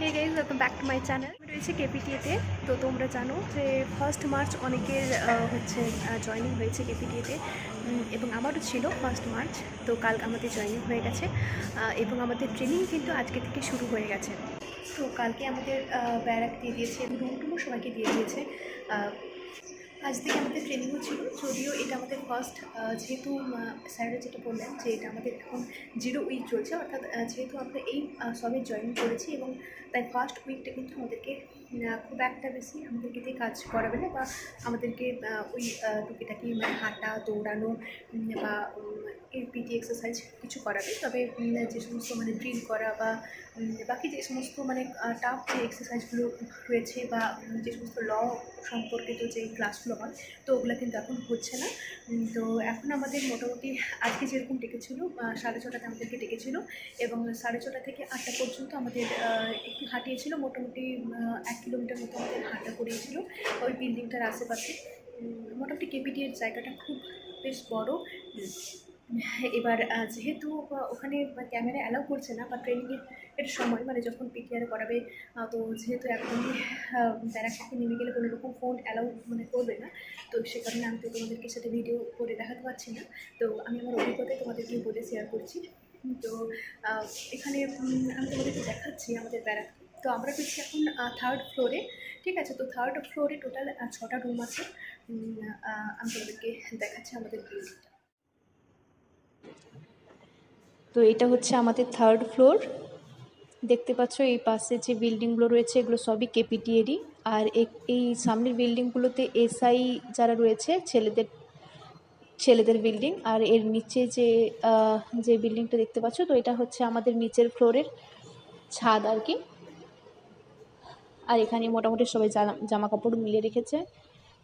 Hey guys, welcome back to my channel. আমি রয়েছে কেপিটিএতে। তো তোমরা জানো যে 1 মার্চ অনেকের হচ্ছে জয়েনিং হয়েছে কেপিটিএতে, এবং আমারও ছিল 1 মার্চ। তো কাল আমাদের জয়েনিং হয়ে গেছে এবং আমাদের ট্রেনিং কিন্তু আজকে থেকে শুরু হয়ে গেছে। তো কালকে আমাদের ব্যারাক দিয়ে দিয়েছে এবং রুমটুমও সবাইকে দিয়ে দিয়েছে। আজ থেকে আমাদের ট্রেনিংও ছিল, যদিও এটা আমাদের ফার্স্ট, যেহেতু স্যাররা যেটা বললেন যে এটা আমাদের এখন 0 উইক চলছে, অর্থাৎ যেহেতু আমরা এই সবে জয়েন করেছি এবং তাই ফার্স্ট উইকটা কিন্তু আমাদেরকে খুব একটা বেশি আমাদেরকে দিয়ে কাজ করাবে না, বা আমাদেরকে ওই টুকিটাকি মানে হাঁটা দৌড়ানো বা পিটি এক্সারসাইজ কিছু করাবে। তবে যে সমস্ত মানে ড্রিল করা বা বাকি যে সমস্ত মানে টাফ যে এক্সারসাইজগুলো রয়েছে বা যে সমস্ত ল সম্পর্কিত যে ক্লাসগুলো হয়, তো ওগুলো কিন্তু এখন হচ্ছে না। তো এখন আমাদের মোটামুটি আজকে যেরকম ডেকেছিল 6:30টাতে আমাদেরকে ডেকেছিল এবং 6:30 থেকে 8টা পর্যন্ত আমাদের একটু হাঁটিয়েছিল, মোটামুটি 1 কিলোমিটার মতো আমাদের হাঁটা করিয়েছিল ওই বিল্ডিংটার আশেপাশে। মোটামুটি কেপিটির জায়গাটা খুব বেশ বড়। এবার যেহেতু ওখানে ক্যামেরা অ্যালাউ করছে না, বা ট্রেনিংয়ের সময় মানে যখন পিটিআর করাবে, তো যেহেতু একদমই ব্যারাক থেকে নেমে গেলে কোনো রকম ফোন অ্যালাউ মানে করবে না, তো সে কারণে আমি তো তোমাদেরকে সাথে ভিডিও করে দেখাতে পারছি না। তো আমি আমার অভিজ্ঞতায় তোমাদেরকে বলে শেয়ার করছি। তো এখানে আমি তোমাদেরকে দেখাচ্ছি আমাদের ব্যারাক। তো আমরা পেয়েছি এখন 3rd ফ্লোরে। ঠিক আছে, তো 3rd ফ্লোরে টোটাল 6টা রুম আছে। আমি তোমাদেরকে দেখাচ্ছি আমাদের বিল্ডিংটা। তো এটা হচ্ছে আমাদের 3rd ফ্লোর। দেখতে পাচ্ছ এই পাশে যে বিল্ডিংগুলো রয়েছে এগুলো সবই কেপিটিএরই। আর এই সামনের বিল্ডিংগুলোতে এসআই যারা রয়েছে ছেলেদের বিল্ডিং। আর এর নিচে যে বিল্ডিংটা দেখতে পাচ্ছ, তো এটা হচ্ছে আমাদের নিচের ফ্লোরের ছাদ আর কি। আর এখানে মোটামুটি সবাই জামা কাপড় মিলে রেখেছে।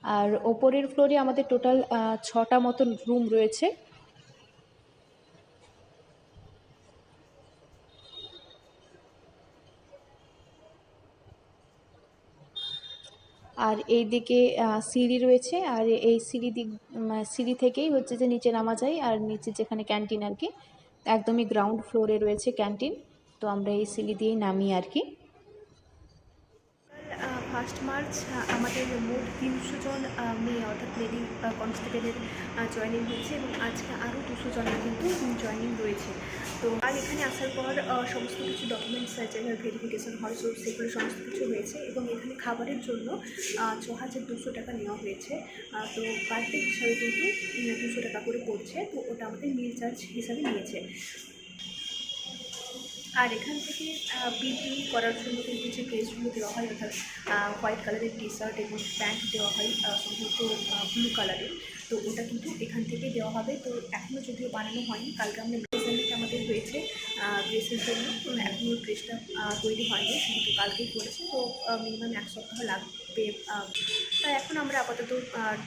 আর ওপরের ফ্লোরে আমাদের টোটাল 6টা মতন রুম রয়েছে। আর এই দিকে সিঁড়ি রয়েছে, আর এই সিঁড়ি থেকেই হচ্ছে যে নিচে নামা যায়। আর নিচে যেখানে ক্যান্টিন আর কি, একদমই গ্রাউন্ড ফ্লোরে রয়েছে ক্যান্টিন। তো আমরা এই সিঁড়ি দিয়েই নামি আর কি। 1 মার্চ আমাদের মোট 300 জন মেয়ে অর্থাৎ লেডি কনস্টেবলের জয়েনিং হয়েছে এবং আজকে আরও 200 জনের কিন্তু জয়েনিং রয়েছে। তো আর এখানে আসার পর সমস্ত কিছু ডকুমেন্টস যেভাবে ভেরিফিকেশন হয়, সো সেগুলো সমস্ত কিছু হয়েছে এবং এখানে খাবারের জন্য 6200 টাকা নেওয়া হয়েছে। তো পার ডে হিসাবে কিন্তু 200 টাকা করে পড়ছে, তো ওটা আমাদের মিল চার্জ হিসাবে নিয়েছে। আর এখান থেকে পিটি করার জন্য কিন্তু যে ড্রেসগুলো দেওয়া হয়, অর্থাৎ হোয়াইট কালারের টি শার্ট এবং প্যান্ট দেওয়া হয় সম্ভবত ব্লু কালারের, তো ওটা কিন্তু এখান থেকে দেওয়া হবে। তো এখনও যদিও বানানো হয়নি, কালকে আমরা মেজারমেন্ট আমাদের হয়েছে ড্রেসের জন্য, তো এখনও ড্রেসটা তৈরি হয়নি, কিন্তু কালকেই করেছে। তো মিনিমাম 1 সপ্তাহ লাগবে। তাই এখন আমরা আপাতত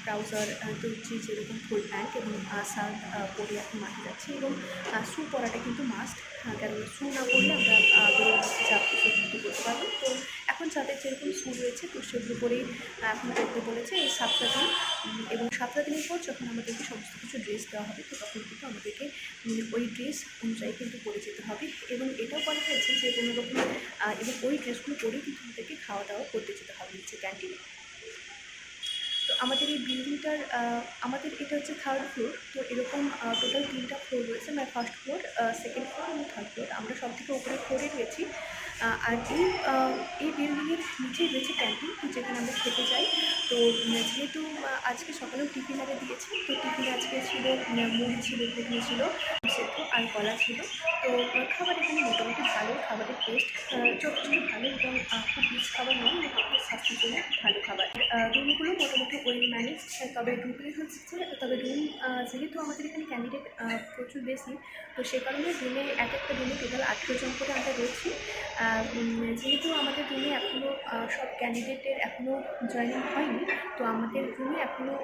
ট্রাউজার তুলছি, যেরকম ফুল প্যান্ট এবং শার্ট পরে এখন মাঠে যাচ্ছি। এবং শ্যু পরাটা কিন্তু মাস্ট, কারণ শ্যু না পরলে আমরা চাপ কিন্তু করতে পারবো। তো এখন যাদের যেরকম শ্যু রয়েছে, তো সেগুলো পরেই এখন করতে বলেছে এই 7টা দিন। এবং 7টা দিনের পর যখন আমাদেরকে সমস্ত কিছু ড্রেস দেওয়া হবে, তো তখন কিন্তু আমাদেরকে ওই ড্রেস অনুযায়ী কিন্তু পরে যেতে হবে। এবং এটাও বলা হয়েছে যে কোনো রকম এবং ওই ড্রেসগুলো পরেই কিন্তু আমাদেরকে খাওয়া দাওয়া করতে যেতে হবে নিচে ক্যান্টিনে। তো আমাদের এই বিল্ডিংটার আমাদের এটা হচ্ছে 3rd ফ্লোর। তো এরকম টোটাল 3টা ফ্লোর রয়েছে, মানে 1st ফ্লোর, 2nd ফ্লোর এবং 3rd ফ্লোর। আমরা সব থেকে উপরের ফ্লোরে রয়েছি। আর এই বিল্ডিংয়ের নিচেই রয়েছে ক্যান্টিন, যেখানে আমরা খেতে যাই। তো যেহেতু আজকে সকালেও টিফিন আগে দিয়েছে, তো টিফিনে আজকে ছিল মুড়ি ছিল, ঘুগনি ছিল, সেদ্ধ আর কলা ছিল। তো খাবার এখানে মোটামুটি ভালো, খাবারের টেস্ট যথেষ্ট ভালো এবং খুব রিচ খাবার নয় এবং আমাদের স্বাস্থ্যের জন্য ভালো খাবার। রুমগুলো মোটামুটি ওয়েল ম্যানেজ, তবে রুমে হচ্ছে যে তবে রুম যেহেতু আমাদের এখানে ক্যান্ডিডেট প্রচুর বেশি, তো সে কারণে রুমে একটা রুমে টোটাল 18 জন করে আমরা রয়েছি। যেহেতু আমাদের রুমে এখনও সব ক্যান্ডিডেটের এখনও জয়েনিং হয়নি, তো আমাদের রুমে এখনও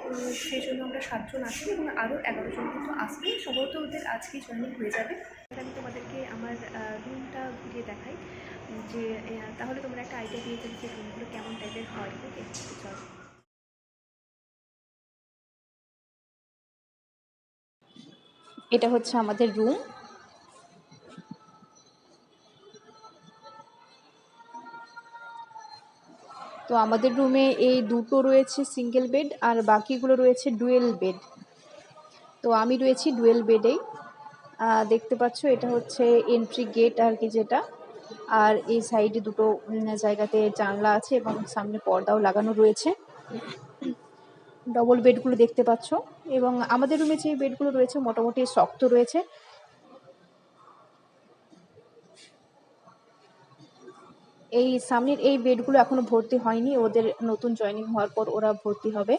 সেই জন্য আমরা 7 জন আছি এবং আরও 11 জন কিন্তু আসবে, সম্ভবত ওদের আজকেই জয়েনিং হয়ে যাবে। আমি তোমাদেরকে আমার রুমটা ঘুরিয়ে দেখাই, যে তাহলে তোমরা একটা আইডিয়া পেয়ে যাবে যে রুমগুলো কেমন টাইপের হয়। ওকে, চল। এটা হচ্ছে আমাদের রুম। তো আমাদের রুমে এই দুটো রয়েছে সিঙ্গেল বেড আর বাকিগুলো রয়েছে ডুয়েল বেড। তো আমি রয়েছি ডুয়েল বেডেই। দেখতে পাচ্ছ এটা হচ্ছে এন্ট্রি গেট আর কি যেটা। আর এই সাইডে দুটো জায়গাতে জানলা আছে এবং সামনে পর্দাও লাগানো রয়েছে। ডবল বেডগুলো দেখতে পাচ্ছ এবং আমাদের রুমে যে বেডগুলো রয়েছে মোটামুটি শক্ত রয়েছে। এই সামনের এই বেডগুলো এখনো ভর্তি হয়নি, ওদের নতুন জয়েনিং হওয়ার পর ওরা ভর্তি হবে।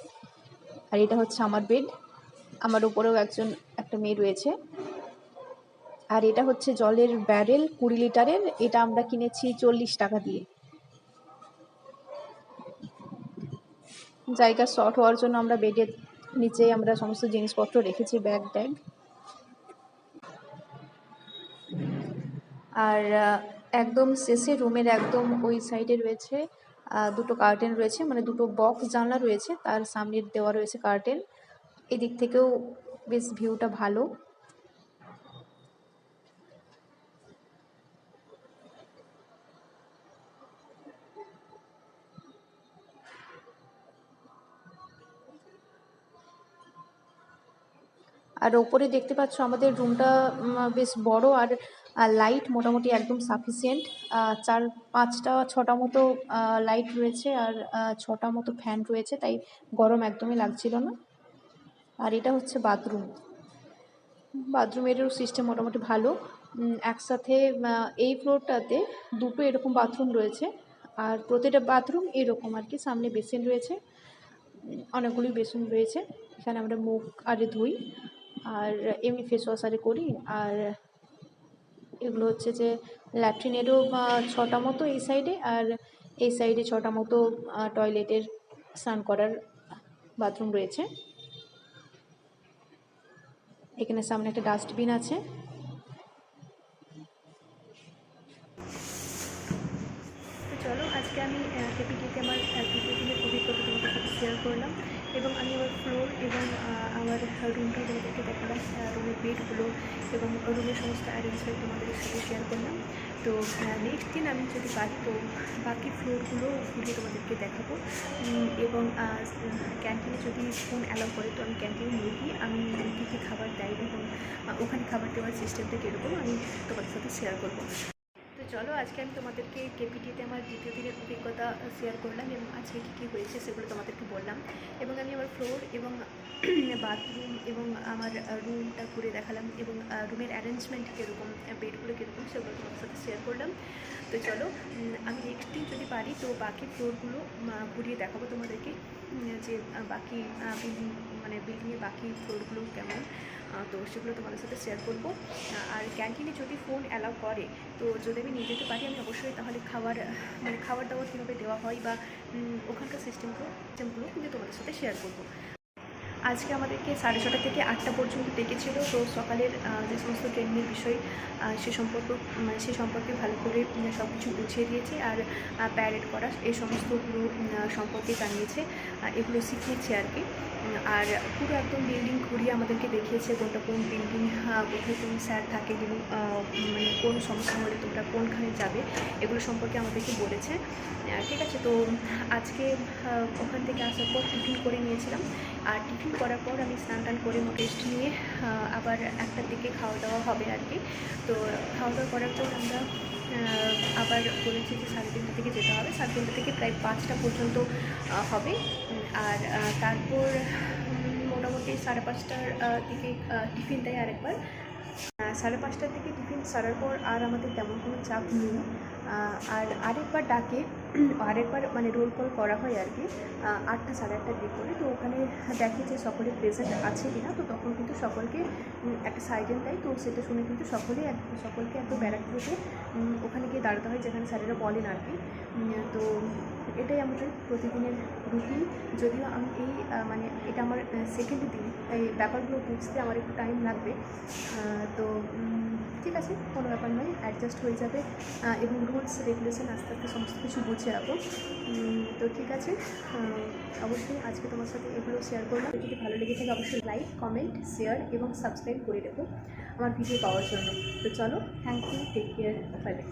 আর এটা হচ্ছে আমার বেড, আমার উপরেও একটা মেয়ে রয়েছে। আর এটা হচ্ছে জলের ব্যারেল 20 লিটারের, এটা আমরা কিনেছি 40 টাকা দিয়ে। জায়গা শর্ট হওয়ার জন্য আমরা বেডের নিচে আমরা সমস্ত জিনিসপত্র রেখেছি, ব্যাগ ট্যাগ। আর একদম শেষে রুমের একদম ওই সাইডে রয়েছে দুটো কার্টেন রয়েছে, মানে দুটো বক্স জানলা রয়েছে, তার সামনে দেওয়া রয়েছে কার্টেন। এদিক থেকেও বেশ ভিউটা ভালো। আর ওপরে দেখতে পাচ্ছ আমাদের রুমটা বেশ বড়, আর লাইট মোটামুটি একদম সাফিসিয়েন্ট। 4-5টা-6টা মতো লাইট রয়েছে আর 6টা মতো ফ্যান রয়েছে, তাই গরম একদমই লাগছিল না। আর এটা হচ্ছে বাথরুমেরও সিস্টেম মোটামুটি ভালো। একসাথে এই ফ্লোরটাতে দুটো এরকম বাথরুম রয়েছে, আর প্রতিটা বাথরুম এরকম আর কি। সামনে বেসিন রয়েছে, অনেকগুলি বেসিন রয়েছে, এখানে আমরা মুখ আরে ধুই আর এমনি ফেস ওয়াশ আরে করি। আর এগুলো হচ্ছে যে ল্যাট্রিনেরও 6টা মতো এই সাইডে, আর এই সাইডে 6টা মতো টয়লেটের স্নান করার বাথরুম রয়েছে। এখানে সামনে একটা ডাস্টবিন আছে। তো চলো, আজকে আমি কেপিটিতে আমার দ্বিতীয় দিনের অভিজ্ঞতা তোমাদের সাথে শেয়ার করলাম, এবং আমি আমার ফ্লোর এবং আমার রুমটা তোমাদেরকে দেখালাম, রুমের বেডগুলো এবং রুমের সমস্ত অ্যারেঞ্জমেন্ট তোমাদের সাথে শেয়ার করলাম। তো নেক্সট দিন আমি যদি পারি তো বাকি ফ্লোরগুলো ঘুরিয়ে তোমাদেরকে দেখাবো, এবং ক্যান্টিনে যদি ফোন অ্যালাউ করে তো আমি ক্যান্টিনে নিয়ে গিয়ে আমি কী কী খাবার দেয় এবং ওখানে খাবার দেওয়ার সিস্টেমটা কীরকম আমি তোমাদের সাথে শেয়ার করবো। তো চলো, আজকে আমি তোমাদেরকে কেপিটিতে আমার দ্বিতীয় দিনের অভিজ্ঞতা শেয়ার করলাম এবং আজকে কী কী হয়েছে সেগুলো তোমাদেরকে বললাম, এবং আমি আমার ফ্লোর এবং বাথরুম এবং আমার রুমটা ঘুরে দেখালাম, এবং রুমের অ্যারেঞ্জমেন্ট কীরকম, বেডগুলো কীরকম সেগুলো তোমাদের সাথে শেয়ার করলাম। তো চলো, আমি নেক্সট দিন যদি পারি তো বাকি ফ্লোরগুলো ঘুরিয়ে দেখাবো তোমাদেরকে, যে বাকি বিল্ডিংয়ের বাকি ফ্লোরগুলো কেমন, তো সেগুলো তোমাদের সাথে শেয়ার করবো। আর ক্যান্টিনে যদি ফোন অ্যালাউ করে তো যদি আমি নিয়ে যেতে পারি আমি অবশ্যই তাহলে খাবার দাবার কীভাবে দেওয়া হয় বা ওখানকার সিস্টেমগুলো কিন্তু তোমাদের সাথে শেয়ার করবো। আজকে আমাদেরকে 6:30 থেকে 8টা পর্যন্ত ডেকেছিল। তো সকালের যে সমস্ত ট্রেনিংয়ের বিষয় সে সম্পর্কে ভালো করে সব কিছু বুঝিয়ে দিয়েছে, আর প্যারেড করা এই সমস্তগুলো সম্পর্কে জানিয়েছে, এগুলো শিখিয়েছে আর কি। আর পুরো একদম বিল্ডিং ঘুরিয়ে আমাদেরকে দেখিয়েছে কোনটা কোন বিল্ডিং, কোথায় কোন স্যার থাকে, এবং কোন সমস্যা হলে তোমরা কোনখানে যাবে, এগুলো সম্পর্কে আমাদেরকে বলেছে। ঠিক আছে, তো আজকে ওখান থেকে আসার পর টিফিন করে নিয়েছিলাম, আর টিফিন করার পর আমি স্নান টান করে রেস্ট নিয়ে আবার 1টার দিকে খাওয়া দাওয়া হবে আর কি। তো খাওয়া দাওয়া করার পর আমরা আবার বলেছি যে 3:30 থেকে যেতে হবে, 3:30 থেকে প্রায় 5টা পর্যন্ত হবে। আর তারপর মোটামুটি 5:30টার দিকে টিফিন দেয় আরেকবার। 5:30টার দিকে টিফিন সারার পর আর আমাদের তেমন কোনো চাপ নেই। আর আরেকবার ডাকে, আরেকবার রোল কল করা হয় আর কি 8টা 8:30টার দিক করে। তো ওখানে দেখে যে সকলে প্রেজেন্ট আছে কিনা, তো তখন কিন্তু সকলকে একটা সাইরেন দেয়। তো সেটা শুনে কিন্তু সকলকে একদম ব্যারাকপুরে ওখানে গিয়ে দাঁড়াতে হয়, যেখানে স্যারেরা বলেন আর কি। তো এটাই আমাদের প্রতিদিনের রুটিন। যদিও আমি এটা আমার সেকেন্ড দিন, এই ব্যাপারগুলো বুঝতে আমার একটু টাইম লাগবে। তো ঠিক আছে, কোনো ব্যাপার নয়, অ্যাডজাস্ট হয়ে যাবে, এবং রুলস রেগুলেশন আস্তে আস্তে সমস্ত কিছু বুঝে যাবো। তো ঠিক আছে, অবশ্যই আজকে তোমার সাথে এগুলো শেয়ার করলাম। যদি ভালো লেগে থাকে অবশ্যই লাইক, কমেন্ট, শেয়ার এবং সাবস্ক্রাইব করে দেবো আমার ভিডিও পাওয়ার জন্য। তো চলো, thank you, take care, bye by.